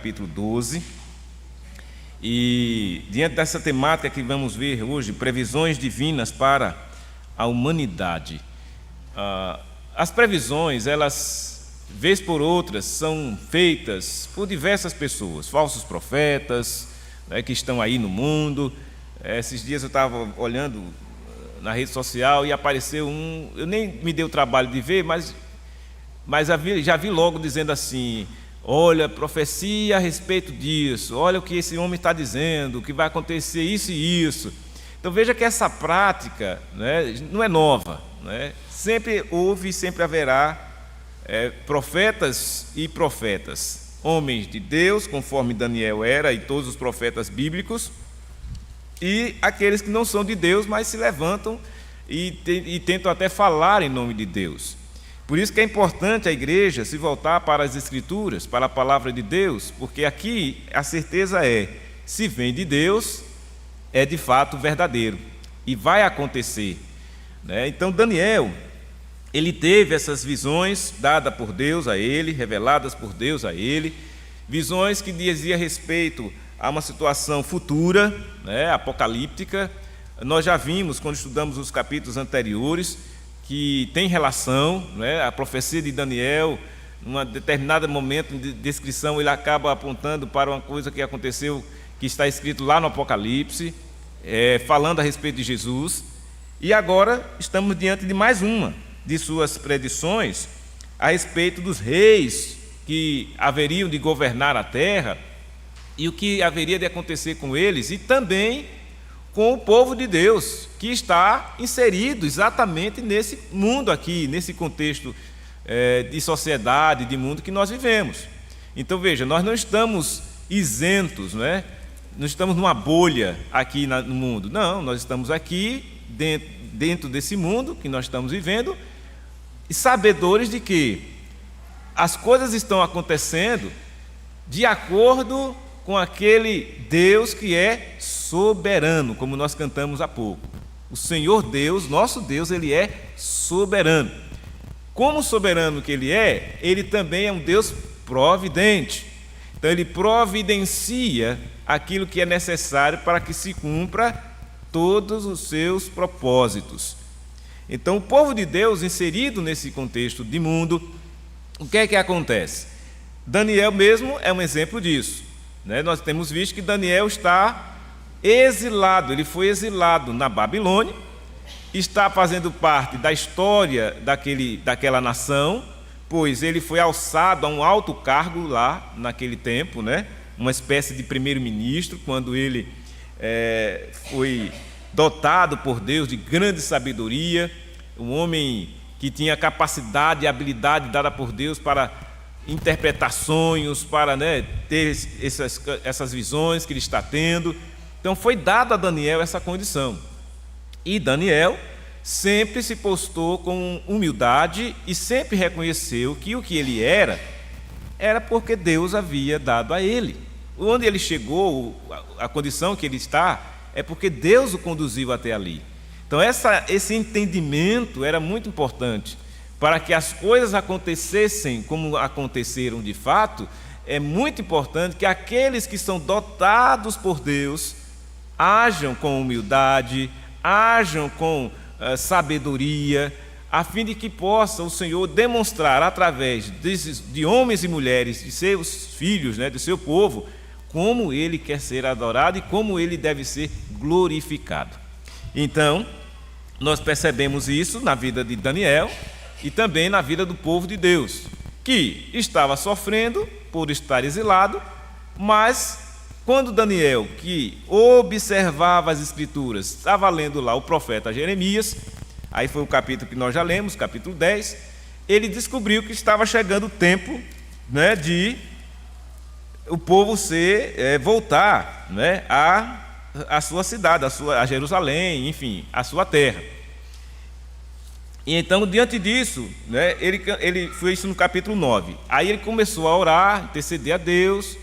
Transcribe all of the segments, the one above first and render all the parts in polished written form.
capítulo 12. E diante dessa temática que vamos ver hoje, previsões divinas para a humanidade. As previsões, elas, vez por outras, são feitas por diversas pessoas, falsos profetas, né, que estão aí no mundo. Esses dias eu estava olhando na rede social e apareceu um, eu nem me dei o trabalho de ver, mas já vi logo dizendo assim: olha, profecia a respeito disso, olha o que esse homem está dizendo, que vai acontecer isso e isso. Então veja que essa prática, né, não é nova, né? Sempre houve e sempre haverá profetas e profetas, homens de Deus, conforme Daniel era e todos os profetas bíblicos, e aqueles que não são de Deus, mas se levantam e tentam até falar em nome de Deus. Por isso que é importante a igreja se voltar para as Escrituras, para a palavra de Deus, porque aqui a certeza se vem de Deus, é de fato verdadeiro e vai acontecer, né? Então Daniel, ele teve essas visões dadas por Deus a ele, reveladas por Deus a ele, visões que diziam respeito a uma situação futura, né, apocalíptica. Nós já vimos, quando estudamos os capítulos anteriores, que tem relação, né, a profecia de Daniel, num determinado momento de descrição, ele acaba apontando para uma coisa que aconteceu, que está escrito lá no Apocalipse, falando a respeito de Jesus. E agora estamos diante de mais uma de suas predições a respeito dos reis que haveriam de governar a terra e o que haveria de acontecer com eles, e também com o povo de Deus, que está inserido exatamente nesse mundo aqui, nesse contexto de sociedade, de mundo que nós vivemos. Então veja, nós não estamos isentos, né? Não estamos numa bolha aqui no mundo, não, nós estamos aqui dentro desse mundo que nós estamos vivendo, e sabedores de que as coisas estão acontecendo de acordo com aquele Deus que é soberano, como nós cantamos há pouco. O Senhor Deus, nosso Deus, Ele é soberano. Como soberano que Ele também é um Deus providente. Então Ele providencia aquilo que é necessário para que se cumpra todos os seus propósitos. Então o povo de Deus, inserido nesse contexto de mundo, o que é que acontece? Daniel mesmo é um exemplo disso, né? Nós temos visto que Daniel está exilado, ele foi exilado na Babilônia, está fazendo parte da história daquela nação, pois ele foi alçado a um alto cargo lá naquele tempo, né? Uma espécie de primeiro-ministro, quando ele foi dotado por Deus de grande sabedoria, um homem que tinha capacidade e habilidade dada por Deus para interpretar sonhos, para, né, ter essas visões que ele está tendo. Então foi dado a Daniel essa condição. E Daniel sempre se postou com humildade e sempre reconheceu que o que ele era porque Deus havia dado a ele. Onde ele chegou, a condição que ele está, é porque Deus o conduziu até ali. Então esse entendimento era muito importante. Para que as coisas acontecessem como aconteceram de fato, é muito importante que aqueles que são dotados por Deus ajam com humildade, ajam com sabedoria, a fim de que possa o Senhor demonstrar através de homens e mulheres, de seus filhos, né, do seu povo, como Ele quer ser adorado e como Ele deve ser glorificado. Então, nós percebemos isso na vida de Daniel e também na vida do povo de Deus, que estava sofrendo por estar exilado, mas quando Daniel, que observava as Escrituras, estava lendo lá o profeta Jeremias, aí foi o capítulo que nós já lemos, capítulo 10, ele descobriu que estava chegando o tempo, né, de o povo voltar, né, a sua cidade, a Jerusalém, enfim, a sua terra. E então, diante disso, né, ele fez isso no capítulo 9. Aí ele começou a orar, interceder a Deus,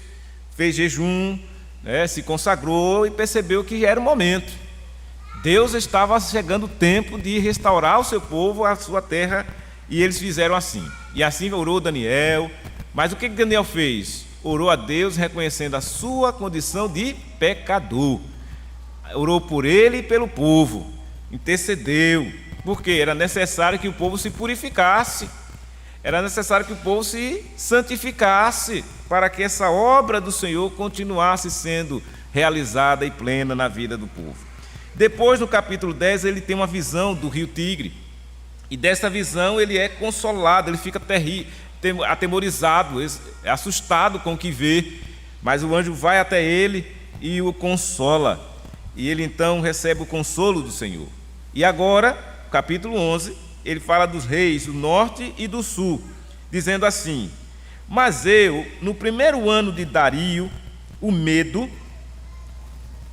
fez jejum, né, se consagrou e percebeu que era o momento. Deus estava chegando o tempo de restaurar o seu povo, a sua terra, e eles fizeram assim. E assim orou Daniel. Mas o que Daniel fez? orou a Deus reconhecendo a sua condição de pecador. Orou por ele e pelo povo, intercedeu, porque era necessário que o povo se purificasse, era necessário que o povo se santificasse, para que essa obra do Senhor continuasse sendo realizada e plena na vida do povo. Depois, no capítulo 10, ele tem uma visão do rio Tigre, e dessa visão ele é consolado, ele fica atemorizado, assustado com o que vê, mas o anjo vai até ele e o consola, e ele então recebe o consolo do Senhor. E agora, capítulo 11, ele fala dos reis do norte e do sul, dizendo assim: mas eu, no primeiro ano de Dario, o Medo,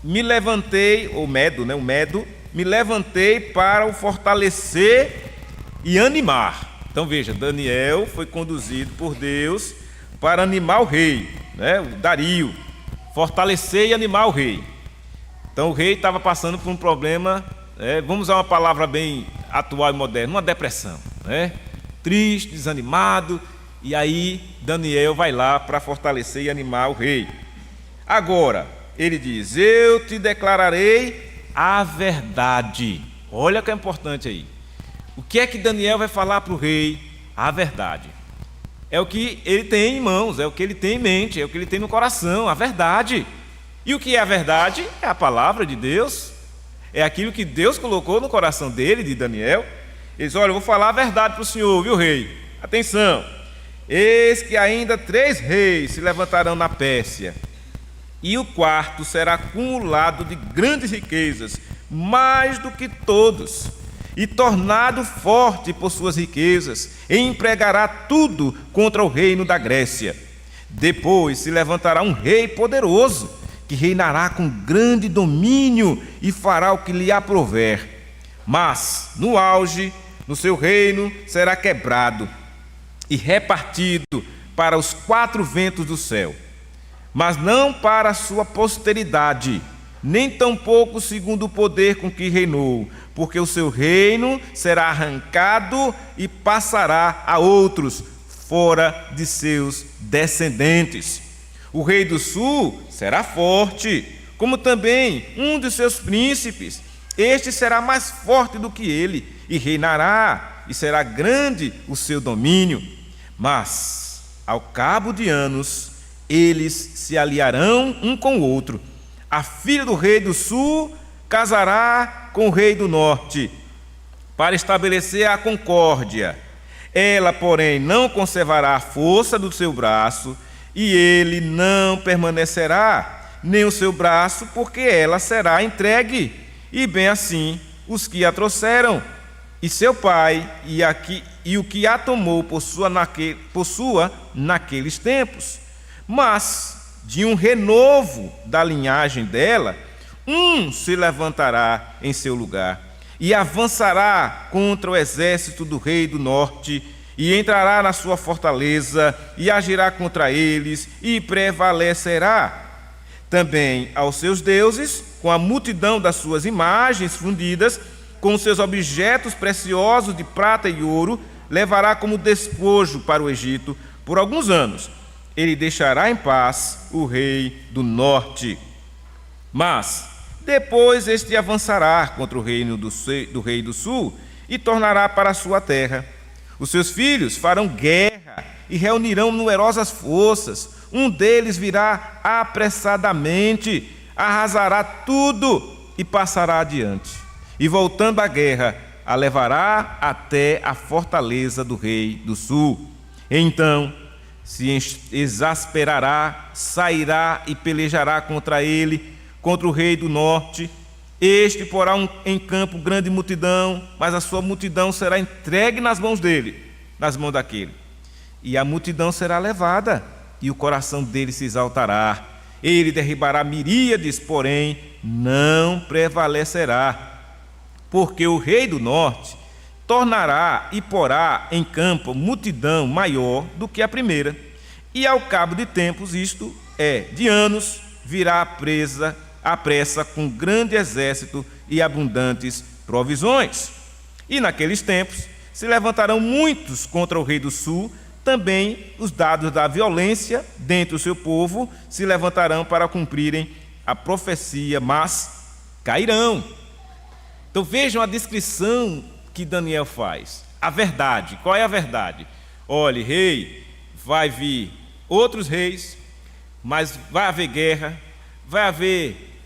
me levantei, me levantei para o fortalecer e animar. Então veja, Daniel foi conduzido por Deus para animar o rei, o Dario, fortalecer e animar o rei. Então o rei estava passando por um problema, vamos usar uma palavra bem atual e moderna, uma depressão, triste, desanimado, e aí Daniel vai lá para fortalecer e animar o rei. Agora, ele diz: eu te declararei a verdade. Olha o que é importante aí. O que é que Daniel vai falar para o rei? A verdade. É o que ele tem em mãos, é o que ele tem em mente, é o que ele tem no coração, a verdade. E o que é a verdade? É a palavra de Deus, é aquilo que Deus colocou no coração dele, de Daniel. Ele diz: olha, eu vou falar a verdade para o senhor, viu, rei? Atenção, eis que ainda 3 reis se levantarão na Pérsia, e o quarto será acumulado de grandes riquezas, mais do que todos, e tornado forte por suas riquezas, e empregará tudo contra o reino da Grécia. Depois se levantará um rei poderoso, que reinará com grande domínio e fará o que lhe aprouver. Mas, no auge, no seu reino será quebrado e repartido para os 4 ventos do céu, mas não para a sua posteridade, nem tampouco segundo o poder com que reinou, porque o seu reino será arrancado e passará a outros, fora de seus descendentes. O rei do sul será forte, como também um de seus príncipes. Este será mais forte do que ele, e reinará, e será grande o seu domínio. Mas, ao cabo de anos, eles se aliarão um com o outro. A filha do rei do sul casará com o rei do norte, para estabelecer a concórdia. Ela, porém, não conservará a força do seu braço, e ele não permanecerá, nem o seu braço, porque ela será entregue, e bem assim os que a trouxeram, e seu pai, e o que a tomou possua naqueles tempos. Mas, de um renovo da linhagem dela, um se levantará em seu lugar, e avançará contra o exército do rei do norte, e entrará na sua fortaleza, e agirá contra eles, e prevalecerá. Também aos seus deuses, com a multidão das suas imagens fundidas, com os seus objetos preciosos de prata e ouro, levará como despojo para o Egito por alguns anos. Ele deixará em paz o rei do norte. Mas depois este avançará contra o reino do rei do sul, e tornará para a sua terra. Os seus filhos farão guerra e reunirão numerosas forças. Um deles virá apressadamente, arrasará tudo e passará adiante. E voltando à guerra, a levará até a fortaleza do rei do sul. Então se exasperará, sairá e pelejará contra ele, contra o rei do norte. Este porá em campo grande multidão, mas a sua multidão será entregue nas mãos dele, nas mãos daquele. E a multidão será levada, e o coração dele se exaltará. Ele derribará miríades, porém não prevalecerá. Porque o rei do norte tornará e porá em campo multidão maior do que a primeira. E ao cabo de tempos, isto é, de anos, virá a pressa com grande exército e abundantes provisões. E naqueles tempos se levantarão muitos contra o rei do sul, também os dados da violência dentre o seu povo se levantarão para cumprirem a profecia, mas cairão. Então vejam a descrição que Daniel faz. A verdade, qual é a verdade? Olhe, rei, vai vir outros reis, mas vai haver guerra, vai haver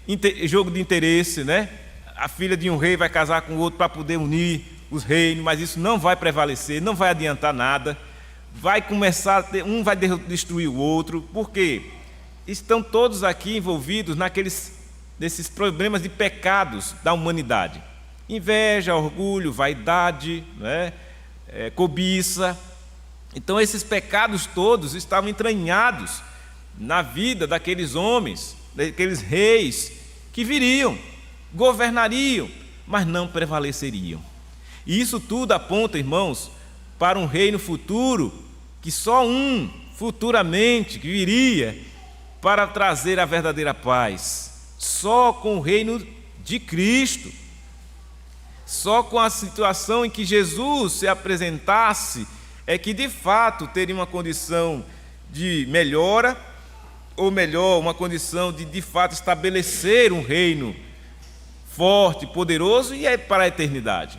jogo de interesse, né? A filha de um rei vai casar com outro para poder unir os reinos, mas isso não vai prevalecer, não vai adiantar nada. Vai começar, um vai destruir o outro, porque estão todos aqui envolvidos nesses problemas de pecados da humanidade. Inveja, orgulho, vaidade, né? Cobiça. Então esses pecados todos estavam entranhados na vida daqueles homens, daqueles reis que viriam, governariam, mas não prevaleceriam. E isso tudo aponta, irmãos, para um reino futuro, que só futuramente, que viria para trazer a verdadeira paz. Só com o reino de Cristo, só com a situação em que Jesus se apresentasse, é que de fato teria uma condição de melhora, ou melhor, uma condição de fato estabelecer um reino forte, poderoso e é para a eternidade.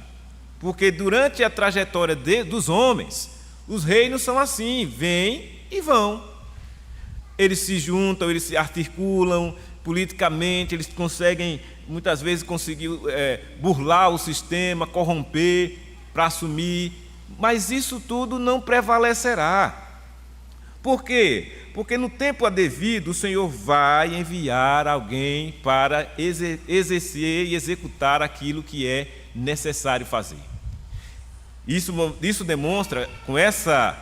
Porque durante a trajetória dos homens, os reinos são assim, vêm e vão. Eles se juntam, eles se articulam politicamente, eles conseguem, muitas vezes, burlar o sistema, corromper para assumir, mas isso tudo não prevalecerá. Por quê? Porque no tempo adevido o Senhor vai enviar alguém para exercer e executar aquilo que é necessário fazer. Isso demonstra com essa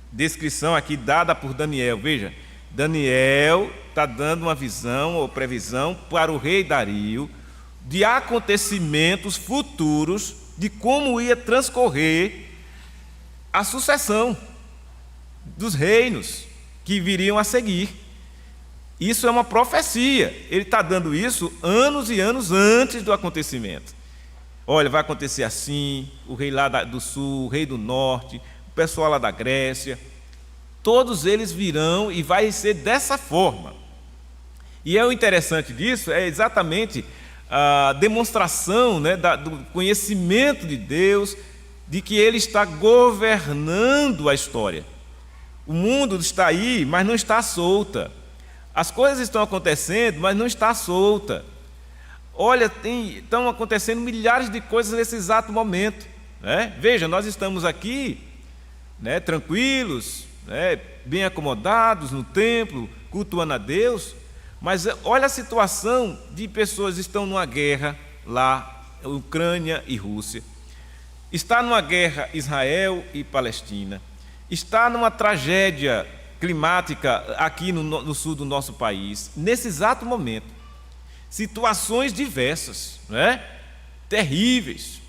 descrição aqui dada por Daniel. Veja, Daniel está dando uma visão ou previsão para o rei Dario de acontecimentos futuros, de como ia transcorrer a sucessão dos reinos que viriam a seguir. Isso é uma profecia. Ele está dando isso anos e anos antes do acontecimento. Olha, vai acontecer assim, o rei lá do sul, o rei do norte, o pessoal lá da Grécia, todos eles virão e vai ser dessa forma. E o interessante disso é exatamente a demonstração, né, do conhecimento de Deus, de que Ele está governando a história. O mundo está aí, mas não está solta. As coisas estão acontecendo, mas não está solta. Olha, estão acontecendo milhares de coisas nesse exato momento, né? Veja, nós estamos aqui, né, tranquilos, né, bem acomodados no templo, cultuando a Deus, mas olha a situação de pessoas que estão numa guerra lá, Ucrânia e Rússia. Está numa guerra Israel e Palestina. Está numa tragédia climática aqui no sul do nosso país, nesse exato momento. Situações diversas, né? Terríveis,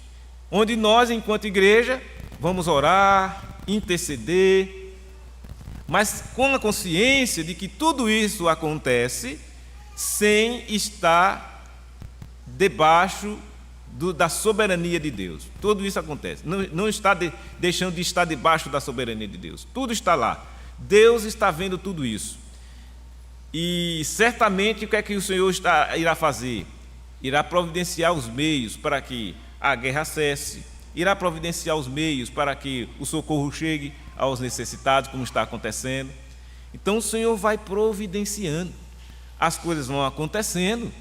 onde nós, enquanto igreja, vamos orar, interceder, mas com a consciência de que tudo isso acontece sem estar debaixo da soberania de Deus. Tudo isso acontece, não está deixando de estar debaixo da soberania de Deus. Tudo está lá. Deus está vendo tudo isso. E certamente o que é que o Senhor irá fazer? Irá providenciar os meios para que a guerra cesse, irá providenciar os meios para que o socorro chegue aos necessitados, como está acontecendo. Então o Senhor vai providenciando, as coisas vão acontecendo,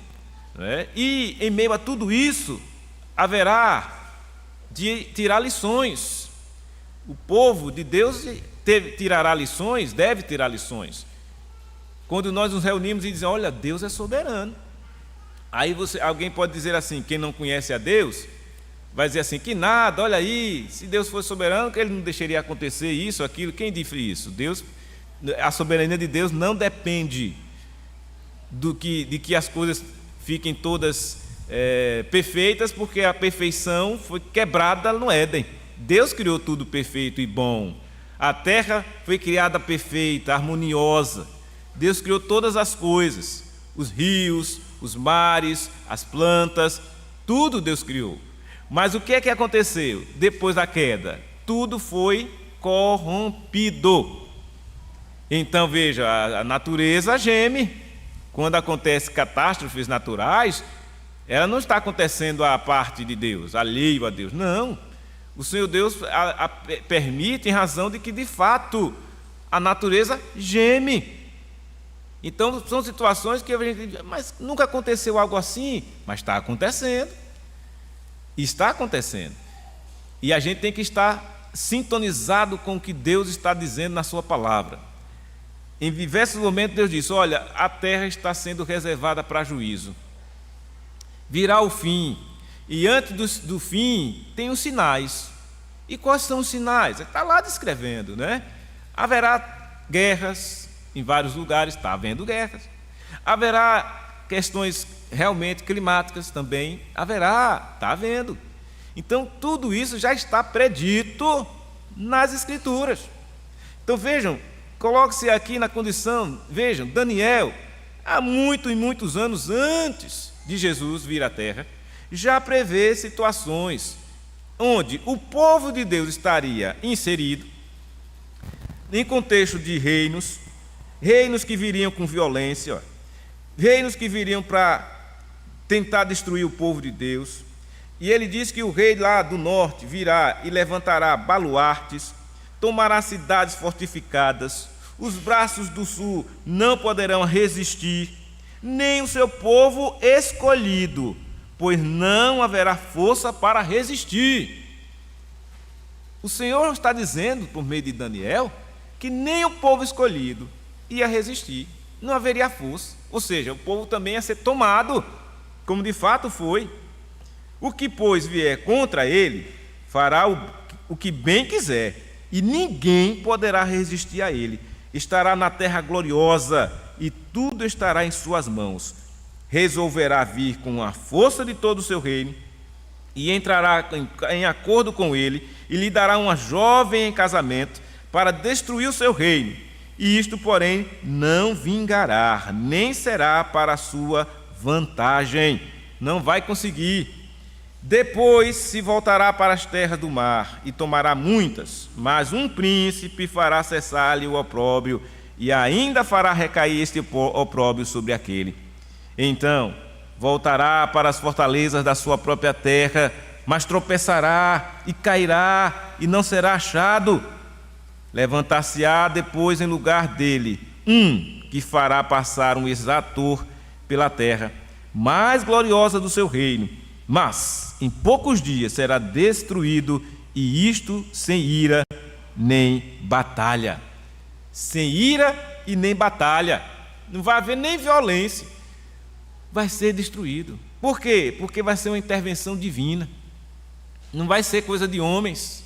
né? E em meio a tudo isso, haverá de tirar lições. O povo de Deus tirará lições, deve tirar lições. Quando nós nos reunimos e dizemos, olha, Deus é soberano. Aí alguém pode dizer assim, quem não conhece a Deus, vai dizer assim, que nada, olha aí, se Deus fosse soberano, que Ele não deixaria acontecer isso, aquilo. Quem disse isso? A soberania de Deus não depende de que as coisas fiquem todas perfeitas, porque a perfeição foi quebrada no Éden. Deus criou tudo perfeito e bom. A terra foi criada perfeita, harmoniosa. Deus criou todas as coisas, os rios, os mares, as plantas, tudo Deus criou. Mas o que é que aconteceu depois da queda? Tudo foi corrompido. Então veja, a natureza geme. Quando acontecem catástrofes naturais, ela não está acontecendo à parte de Deus, alheio a Deus. Não. O Senhor Deus permite em razão de que, de fato, a natureza geme. Então, são situações que a gente diz, mas nunca aconteceu algo assim. Mas está acontecendo. Está acontecendo. E a gente tem que estar sintonizado com o que Deus está dizendo na sua palavra. Em diversos momentos Deus disse, olha, a terra está sendo reservada para juízo. Virá o fim. E antes do fim, tem os sinais. E quais são os sinais? Está lá descrevendo, né? Haverá guerras em vários lugares, está havendo guerras. Haverá questões realmente climáticas também, haverá, está havendo. Então, tudo isso já está predito nas Escrituras. Então, vejam, coloque-se aqui na condição, vejam, Daniel, há muitos anos antes de Jesus vir à Terra, já prevê situações onde o povo de Deus estaria inserido em contexto de reinos que viriam com violência, reinos que viriam para tentar destruir o povo de Deus. E ele diz que o rei lá do norte virá e levantará baluartes, tomará cidades fortificadas, os braços do sul não poderão resistir, nem o seu povo escolhido, pois não haverá força para resistir. O Senhor está dizendo, por meio de Daniel, que nem o povo escolhido ia resistir, não haveria força, ou seja, o povo também ia ser tomado, como de fato foi. O que, pois, vier contra ele, fará o que bem quiser, e ninguém poderá resistir a ele. Estará na terra gloriosa, e tudo estará em suas mãos. Resolverá vir com a força de todo o seu reino, e entrará em acordo com ele, e lhe dará uma jovem em casamento, para destruir o seu reino. E isto, porém, não vingará, nem será para a sua vantagem. Não vai conseguir. Depois se voltará para as terras do mar, e tomará muitas, mas um príncipe fará cessar-lhe o opróbrio, e ainda fará recair este opróbrio sobre aquele. Então voltará para as fortalezas da sua própria terra, mas tropeçará e cairá, e não será achado. Levantar-se-á depois em lugar dele que fará passar um exator pela terra, mais gloriosa do seu reino, mas em poucos dias será destruído, e isto sem ira nem batalha. Sem ira e nem batalha. Não vai haver nem violência. Vai ser destruído. Por quê? Porque vai ser uma intervenção divina. Não vai ser coisa de homens.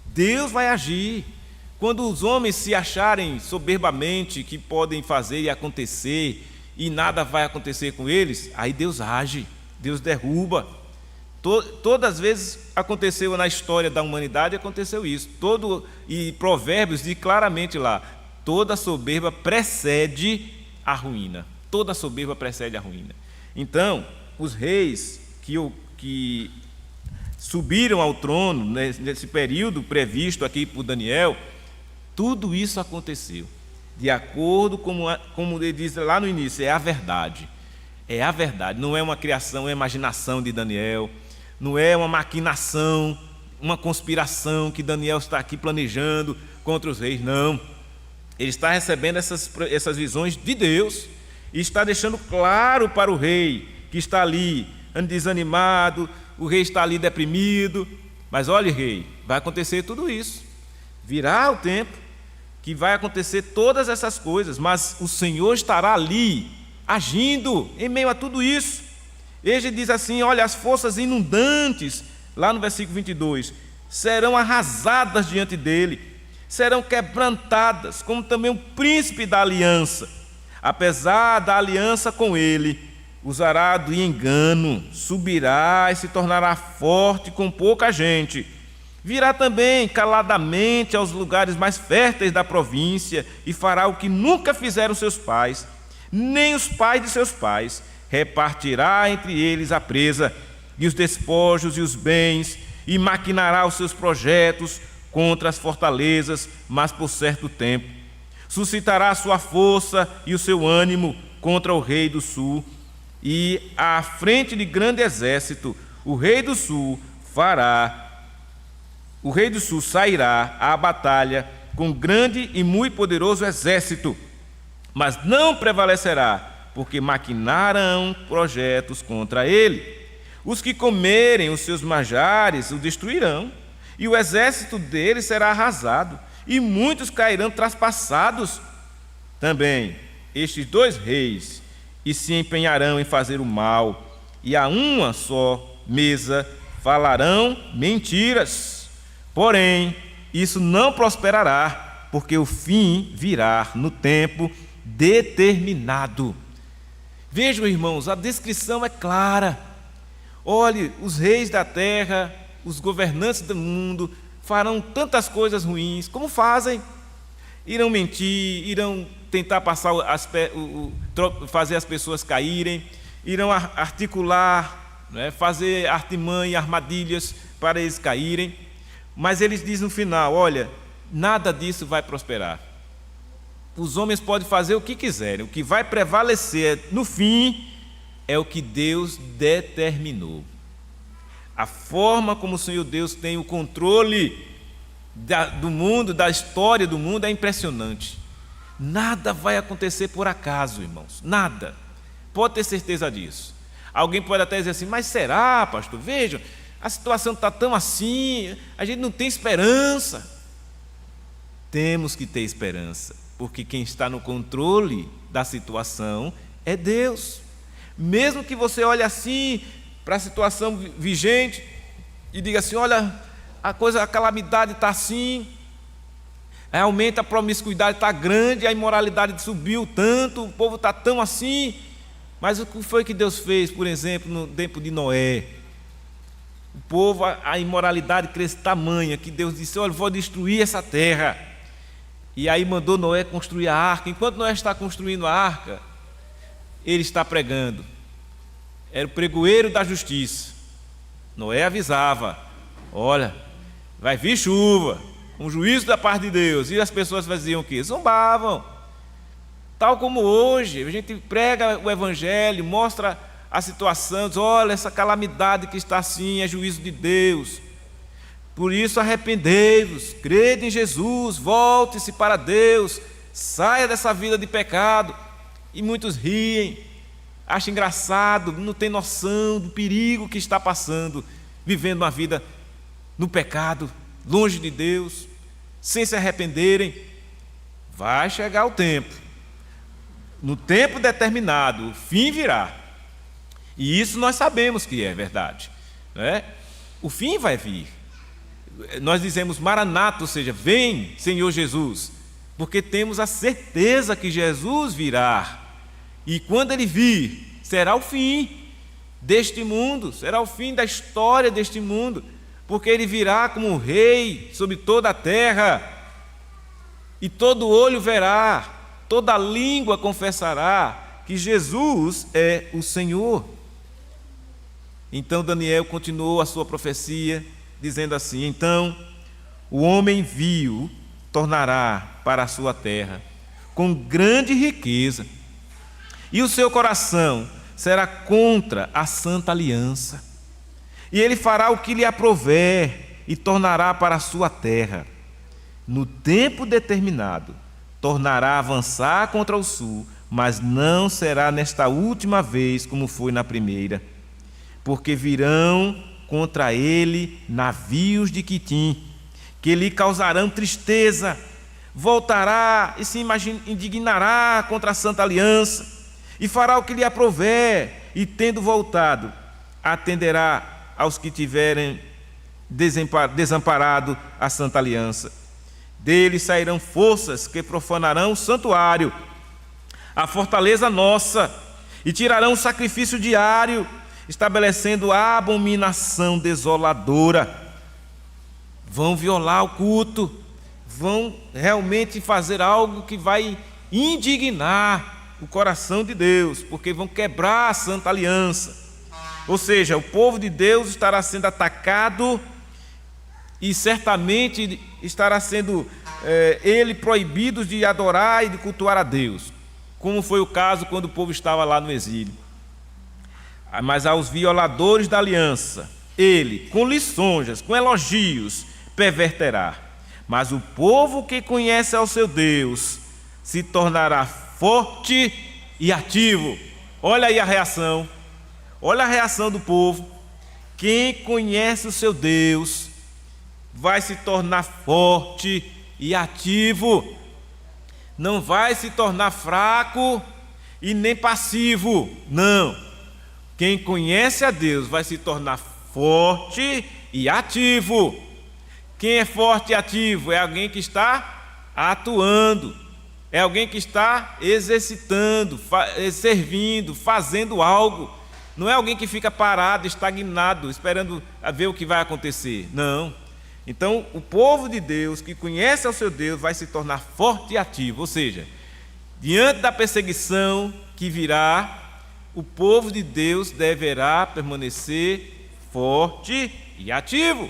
Deus vai agir. Quando os homens se acharem soberbamente que podem fazer e acontecer, e nada vai acontecer com eles, aí Deus age, Deus derruba. Todas as vezes aconteceu na história da humanidade, aconteceu isso. E Provérbios diz claramente lá, toda soberba precede a ruína. Toda soberba precede a ruína. Então, os reis que subiram ao trono nesse período previsto aqui por Daniel, tudo isso aconteceu de acordo como ele diz lá no início, é a verdade. É a verdade, não é uma criação, é uma imaginação de Daniel, não é uma maquinação, uma conspiração que Daniel está aqui planejando contra os reis, não. Ele está recebendo essas visões de Deus e está deixando claro para o rei que está ali desanimado, o rei está ali deprimido, mas olhe, rei, vai acontecer tudo isso, virá o tempo que vai acontecer todas essas coisas, mas o Senhor estará ali, agindo em meio a tudo isso. Ele diz assim, olha, as forças inundantes, lá no versículo 22, serão arrasadas diante dele, serão quebrantadas, como também o príncipe da aliança, apesar da aliança com ele, usará do engano, subirá e se tornará forte com pouca gente. Virá também caladamente aos lugares mais férteis da província e fará o que nunca fizeram seus pais, nem os pais de seus pais. Repartirá entre eles a presa e os despojos e os bens, e maquinará os seus projetos contra as fortalezas, mas por certo tempo. Suscitará a sua força e o seu ânimo contra o rei do sul, e à frente de grande exército, o rei do sul sairá à batalha com grande e muito poderoso exército, mas não prevalecerá, porque maquinarão projetos contra ele. Os que comerem os seus manjares o destruirão, e o exército dele será arrasado, e muitos cairão traspassados. Também estes 2 reis e se empenharão em fazer o mal, e a uma só mesa falarão mentiras. Porém, isso não prosperará, porque o fim virá no tempo determinado. Vejam, irmãos, a descrição é clara. Olhe, os reis da terra, os governantes do mundo farão tantas coisas ruins, como fazem. Irão mentir, irão tentar fazer as pessoas caírem, irão articular, fazer artimanha e armadilhas para eles caírem. Mas eles dizem no final: olha, nada disso vai prosperar. Os homens podem fazer o que quiserem, o que vai prevalecer no fim é o que Deus determinou. A forma como o Senhor Deus tem o controle do mundo, da história do mundo, é impressionante. Nada vai acontecer por acaso, irmãos, nada. Pode ter certeza disso. Alguém pode até dizer assim: mas será, pastor? Vejam, a situação está tão assim, a gente não tem esperança. Temos que ter esperança, porque quem está no controle da situação é Deus. Mesmo que você olhe assim para a situação vigente e diga assim: olha, a calamidade está assim, realmente a promiscuidade está grande, a imoralidade subiu tanto, o povo está tão assim. Mas o que foi que Deus fez, por exemplo, no tempo de Noé? O povo, a imoralidade cresce tamanha que Deus disse: olha, vou destruir essa terra. E aí mandou Noé construir a arca. Enquanto Noé está construindo a arca, ele está pregando. Era o pregoeiro da justiça. Noé avisava: olha, vai vir chuva, um juízo da parte de Deus. E as pessoas faziam o quê? Zombavam. Tal como hoje, a gente prega o evangelho, mostra a situação, diz: olha, essa calamidade que está assim é juízo de Deus. Por isso arrependei-vos, crede em Jesus, volte-se para Deus, saia dessa vida de pecado. E muitos riem, acham engraçado, não tem noção do perigo que está passando, vivendo uma vida no pecado, longe de Deus, sem se arrependerem. Vai chegar o tempo, no tempo determinado, o fim virá. E isso nós sabemos que é verdade, não é? O fim vai vir. Nós dizemos Maranata, ou seja, vem, Senhor Jesus, porque temos a certeza que Jesus virá. E quando Ele vir, será o fim deste mundo, será o fim da história deste mundo, porque Ele virá como um rei sobre toda a terra, e todo olho verá, toda língua confessará que Jesus é o Senhor. Então Daniel continuou a sua profecia, dizendo assim: então o homem vil tornará para a sua terra com grande riqueza, e o seu coração será contra a santa aliança, e ele fará o que lhe aprouver e tornará para a sua terra. No tempo determinado tornará a avançar contra o sul, mas não será nesta última vez como foi na primeira, porque virão contra ele navios de Quitim, que lhe causarão tristeza. Voltará e se indignará contra a santa aliança, e fará o que lhe aprouver, e tendo voltado, atenderá aos que tiverem desamparado a santa aliança. Dele sairão forças que profanarão o santuário, a fortaleza nossa, e tirarão o sacrifício diário, estabelecendo a abominação desoladora. Vão violar o culto, vão realmente fazer algo que vai indignar o coração de Deus, porque vão quebrar a santa aliança. Ou seja, o povo de Deus estará sendo atacado e certamente estará sendo ele proibido de adorar e de cultuar a Deus, como foi o caso quando o povo estava lá no exílio. Mas aos violadores da aliança, ele, com lisonjas, com elogios, perverterá. Mas o povo que conhece ao seu Deus se tornará forte e ativo. Olha aí a reação. Olha a reação do povo. Quem conhece o seu Deus vai se tornar forte e ativo. Não vai se tornar fraco e nem passivo. Não. Quem conhece a Deus vai se tornar forte e ativo. Quem é forte e ativo é alguém que está atuando, é alguém que está exercitando, servindo, fazendo algo. Não é alguém que fica parado, estagnado, esperando a ver o que vai acontecer. Não. Então, o povo de Deus, que conhece ao seu Deus, vai se tornar forte e ativo. Ou seja, diante da perseguição que virá, o povo de Deus deverá permanecer forte e ativo.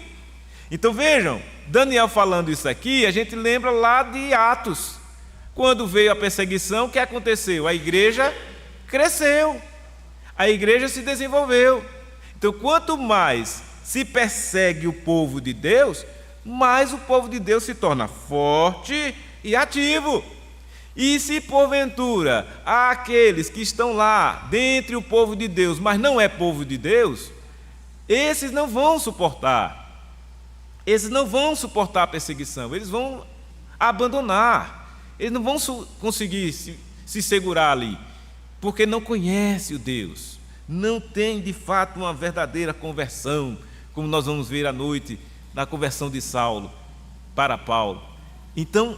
Então vejam, Daniel falando isso aqui, a gente lembra lá de Atos. Quando veio a perseguição, o que aconteceu? A igreja cresceu, a igreja se desenvolveu. Então, quanto mais se persegue o povo de Deus, mais o povo de Deus se torna forte e ativo. E se porventura há aqueles que estão lá, dentre o povo de Deus, mas não é povo de Deus, esses não vão suportar. Esses não vão suportar a perseguição, eles vão abandonar, eles não vão conseguir se segurar ali, porque não conhece o Deus, não tem de fato uma verdadeira conversão, como nós vamos ver à noite na conversão de Saulo para Paulo. Então,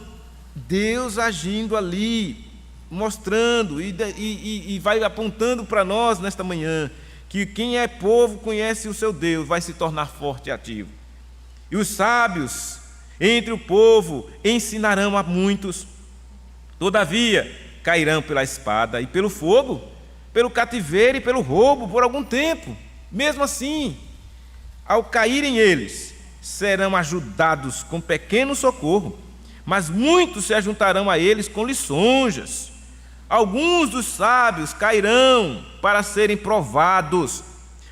Deus agindo ali, mostrando e vai apontando para nós nesta manhã, que quem é povo conhece o seu Deus, vai se tornar forte e ativo. E os sábios entre o povo ensinarão a muitos. Todavia, cairão pela espada e pelo fogo, pelo cativeiro e pelo roubo por algum tempo. Mesmo assim, ao caírem eles, serão ajudados com pequeno socorro, mas muitos se ajuntarão a eles com lisonjas. Alguns dos sábios cairão para serem provados,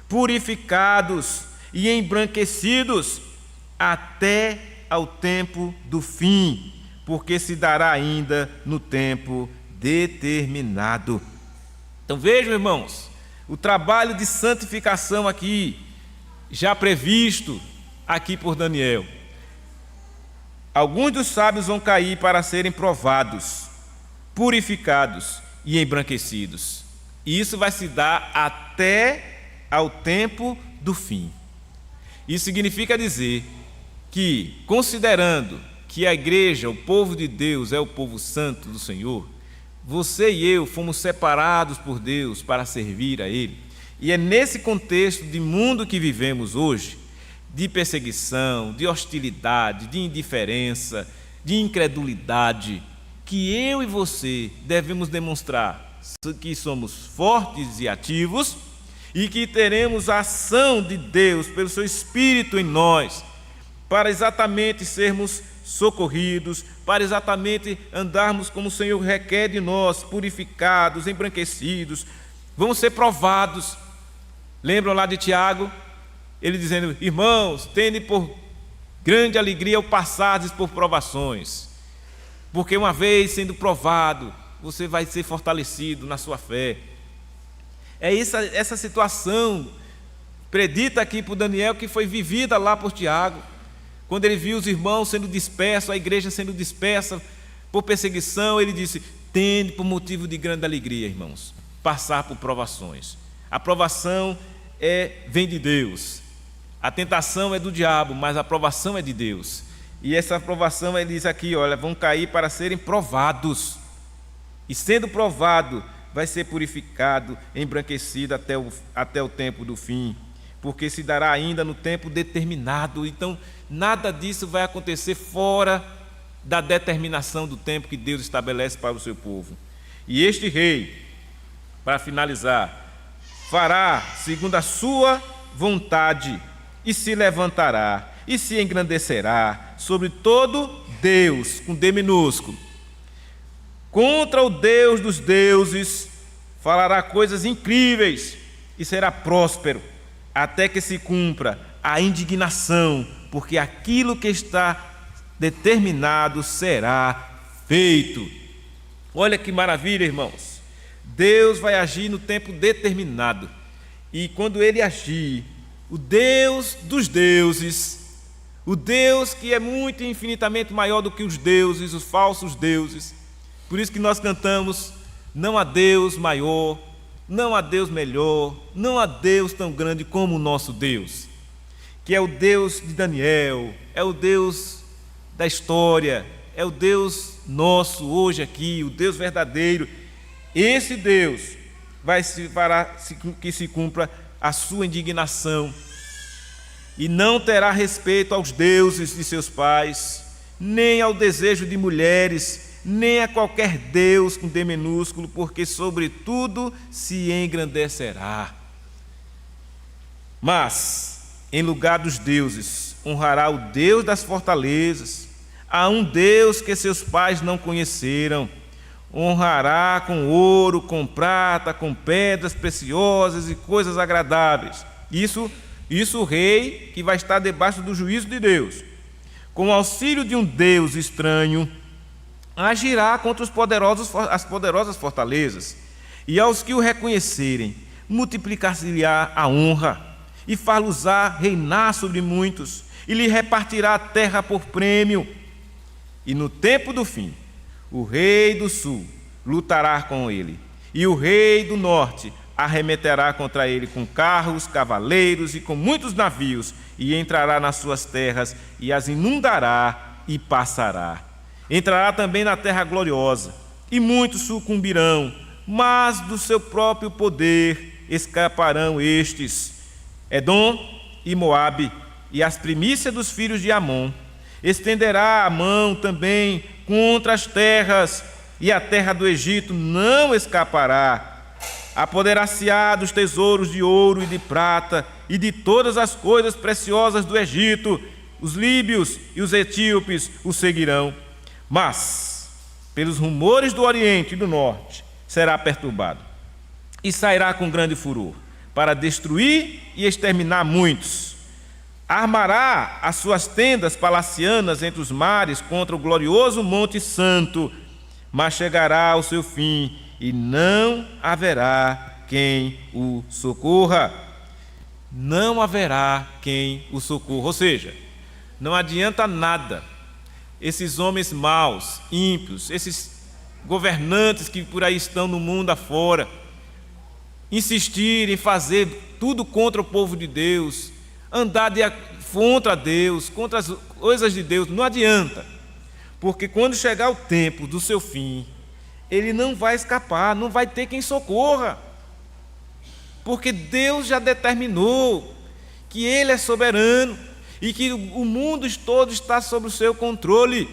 purificados e embranquecidos, até ao tempo do fim, porque se dará ainda no tempo determinado. Então vejam, irmãos, o trabalho de santificação aqui, já previsto aqui por Daniel. Alguns dos sábios vão cair para serem provados, purificados e embranquecidos. E isso vai se dar até ao tempo do fim. Isso significa dizer que, considerando que a igreja, o povo de Deus, é o povo santo do Senhor, você e eu fomos separados por Deus para servir a Ele. E é nesse contexto de mundo que vivemos hoje, de perseguição, de hostilidade, de indiferença, de incredulidade, que eu e você devemos demonstrar que somos fortes e ativos e que teremos a ação de Deus pelo seu Espírito em nós, para exatamente sermos socorridos, para exatamente andarmos como o Senhor requer de nós, purificados, embranquecidos. Vamos ser provados. Lembram lá de Tiago? Ele dizendo: irmãos, tende por grande alegria o passardes por provações, porque uma vez sendo provado, você vai ser fortalecido na sua fé. É essa situação predita aqui por Daniel, que foi vivida lá por Tiago, quando ele viu os irmãos sendo dispersos, a igreja sendo dispersa por perseguição. Ele disse: tende por motivo de grande alegria, irmãos, passar por provações. A provação vem de Deus, a tentação é do diabo, mas a provação é de Deus. E essa provação, ele diz aqui, olha, vão cair para serem provados, e sendo provado, vai ser purificado, embranquecido até o tempo do fim, porque se dará ainda no tempo determinado. Então, nada disso vai acontecer fora da determinação do tempo que Deus estabelece para o seu povo. E este rei, para finalizar, fará segundo a sua vontade, e se levantará, e se engrandecerá sobre todo Deus, com D minúsculo. Contra o Deus dos deuses falará coisas incríveis e será próspero, até que se cumpra a indignação, porque aquilo que está determinado será feito. Olha que maravilha, irmãos. Deus vai agir no tempo determinado. E quando Ele agir, o Deus dos deuses, o Deus que é muito infinitamente maior do que os deuses, os falsos deuses, por isso que nós cantamos: não há Deus maior, não há Deus melhor, não há Deus tão grande como o nosso Deus, que é o Deus de Daniel, é o Deus da história, é o Deus nosso hoje aqui, o Deus verdadeiro. Esse Deus fará que se cumpra a sua indignação, e não terá respeito aos deuses de seus pais, nem ao desejo de mulheres, nem a qualquer Deus com D minúsculo, porque sobre tudo se engrandecerá. Mas, em lugar dos deuses, honrará o Deus das fortalezas, a um Deus que seus pais não conheceram. Honrará com ouro, com prata, com pedras preciosas e coisas agradáveis. Isso o rei que vai estar debaixo do juízo de Deus. Com o auxílio de um Deus estranho, agirá contra as poderosas fortalezas, e aos que o reconhecerem, multiplicar-se-lhe-á a honra, e far-los-á reinar sobre muitos, e lhe repartirá a terra por prêmio. E no tempo do fim, o rei do sul lutará com ele, e o rei do norte arremeterá contra ele com carros, cavaleiros e com muitos navios, e entrará nas suas terras, e as inundará e passará. Entrará também na terra gloriosa, e muitos sucumbirão, mas do seu próprio poder escaparão estes: Edom e Moabe, e as primícias dos filhos de Amon. Estenderá a mão também contra as terras, e a terra do Egito não escapará. Apoderar-se-á dos tesouros de ouro e de prata, e de todas as coisas preciosas do Egito. Os líbios e os etíopes o seguirão. Mas, pelos rumores do Oriente e do Norte, será perturbado, e sairá com grande furor, para destruir e exterminar muitos. Armará as suas tendas palacianas entre os mares contra o glorioso Monte Santo, mas chegará ao seu fim, e não haverá quem o socorra. Não haverá quem o socorra. Ou seja, não adianta nada esses homens maus, ímpios, esses governantes que por aí estão no mundo afora, insistirem em fazer tudo contra o povo de Deus, andar contra Deus, contra as coisas de Deus. Não adianta, porque quando chegar o tempo do seu fim, ele não vai escapar, não vai ter quem socorra, porque Deus já determinou que Ele é soberano e que o mundo todo está sob o seu controle.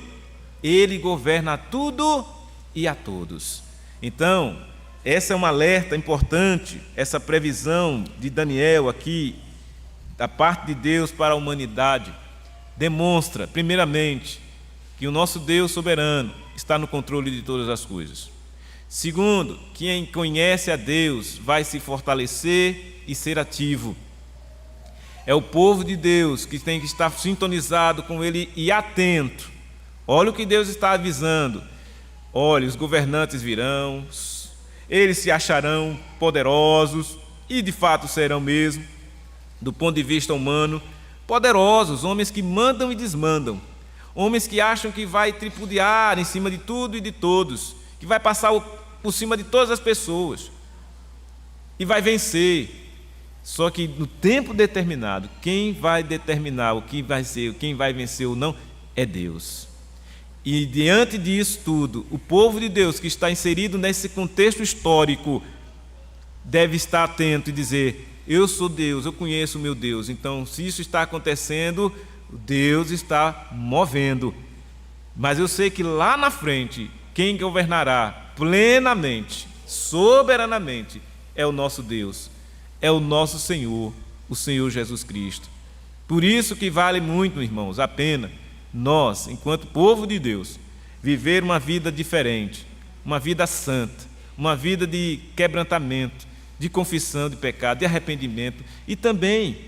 Ele governa tudo e a todos. Então, essa é um alerta importante, essa previsão de Daniel aqui, da parte de Deus para a humanidade, demonstra, primeiramente, que o nosso Deus soberano está no controle de todas as coisas. Segundo, quem conhece a Deus vai se fortalecer e ser ativo. É o povo de Deus que tem que estar sintonizado com Ele e atento. Olha o que Deus está avisando. Olha, os governantes virão, eles se acharão poderosos, e de fato serão mesmo, do ponto de vista humano, poderosos, homens que mandam e desmandam, homens que acham que vai tripudiar em cima de tudo e de todos, que vai passar por cima de todas as pessoas e vai vencer. Só que no tempo determinado, quem vai determinar o que vai ser, quem vai vencer ou não, é Deus. E diante disso tudo, o povo de Deus que está inserido nesse contexto histórico deve estar atento e dizer: eu sou Deus, eu conheço o meu Deus. Então, se isso está acontecendo, Deus está movendo. Mas eu sei que lá na frente, quem governará plenamente, soberanamente, é o nosso Deus, é o nosso Senhor, o Senhor Jesus Cristo. Por isso que vale muito, irmãos, a pena nós, enquanto povo de Deus, viver uma vida diferente, uma vida santa, uma vida de quebrantamento, de confissão de pecado, de arrependimento e também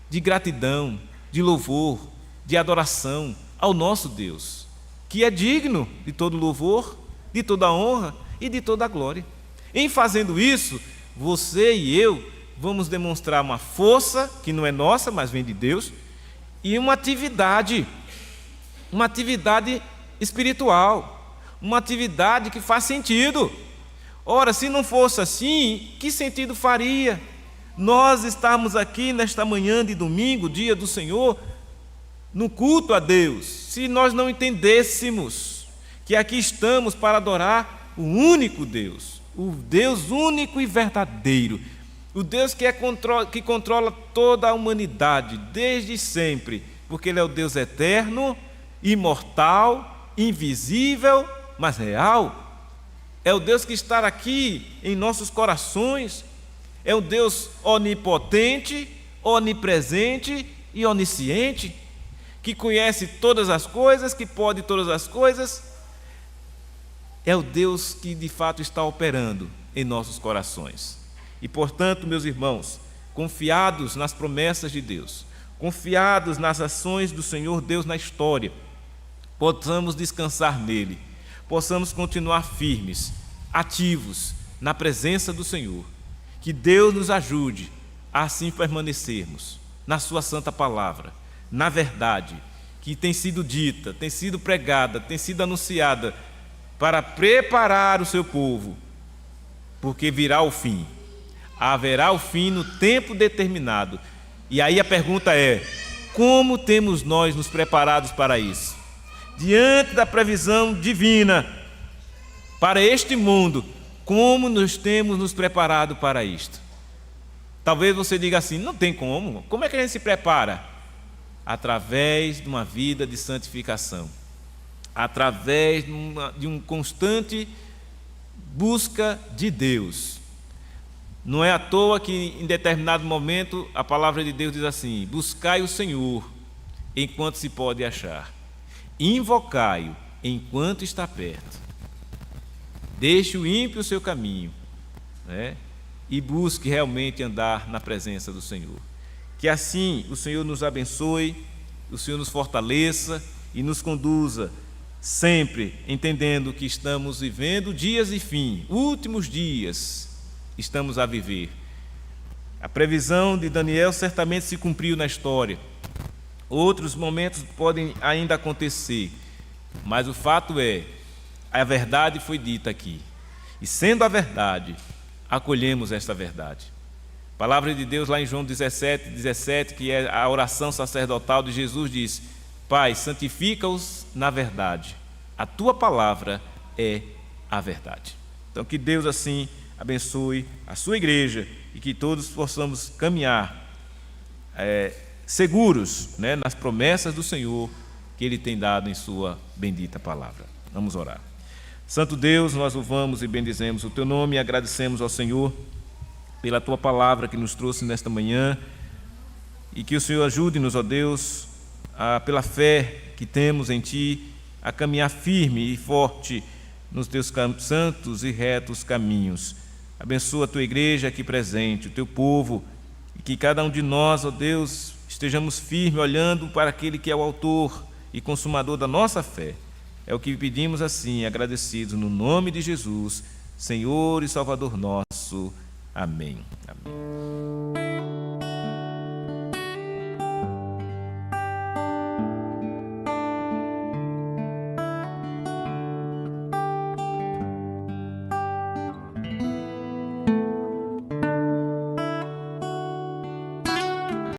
de gratidão, de louvor, de adoração ao nosso Deus, que é digno de todo louvor, de toda honra e de toda glória. Em fazendo isso, você e eu vamos demonstrar uma força que não é nossa, mas vem de Deus, e uma atividade espiritual, uma atividade que faz sentido. Ora, se não fosse assim, que sentido faria nós estarmos aqui nesta manhã de domingo, dia do Senhor, no culto a Deus, se nós não entendêssemos que aqui estamos para adorar o único Deus, o Deus único e verdadeiro, o Deus que controla toda a humanidade desde sempre, porque Ele é o Deus eterno, imortal, invisível, mas real. É o Deus que está aqui em nossos corações, é o Deus onipotente, onipresente e onisciente, que conhece todas as coisas, que pode todas as coisas. É o Deus que de fato está operando em nossos corações. E portanto, meus irmãos, confiados nas promessas de Deus, confiados nas ações do Senhor Deus na história, possamos descansar nele, possamos continuar firmes, ativos na presença do Senhor. Que Deus nos ajude a assim permanecermos na sua santa palavra, na verdade que tem sido dita, tem sido pregada, tem sido anunciada, para preparar o seu povo, porque virá o fim, haverá o fim no tempo determinado. E aí a pergunta é: como temos nós nos preparados para isso? Diante da previsão divina para este mundo, como nós temos nos preparado para isto? Talvez você diga assim: não tem como. Como é que a gente se prepara? Através de uma vida de santificação, através de uma constante busca de Deus. Não é à toa que em determinado momento a palavra de Deus diz assim: buscai o Senhor enquanto se pode achar, invocai-o enquanto está perto. Deixe o ímpio o seu caminho, né? E busque realmente andar na presença do Senhor. Que assim o Senhor nos abençoe, o Senhor nos fortaleça e nos conduza sempre entendendo que estamos vivendo dias de fim, últimos dias estamos a viver. A previsão de Daniel certamente se cumpriu na história. Outros momentos podem ainda acontecer, mas o fato é, a verdade foi dita aqui. E sendo a verdade, acolhemos esta verdade. A palavra de Deus lá em João 17, que é a oração sacerdotal de Jesus, diz: Pai, santifica-os na verdade, a tua palavra é a verdade. Então que Deus assim abençoe a sua igreja e que todos possamos caminhar seguros, né, nas promessas do Senhor que Ele tem dado em sua bendita palavra. Vamos orar. Santo Deus, nós louvamos e bendizemos o Teu nome e agradecemos ao Senhor pela Tua palavra que nos trouxe nesta manhã, e que o Senhor ajude-nos, ó Deus, pela fé que temos em Ti, a caminhar firme e forte nos Teus santos e retos caminhos. Abençoa a Tua igreja aqui presente, o Teu povo, e que cada um de nós, ó Deus, estejamos firmes olhando para aquele que é o autor e consumador da nossa fé. É o que pedimos assim, agradecidos no nome de Jesus, Senhor e Salvador nosso. Amém. Amém.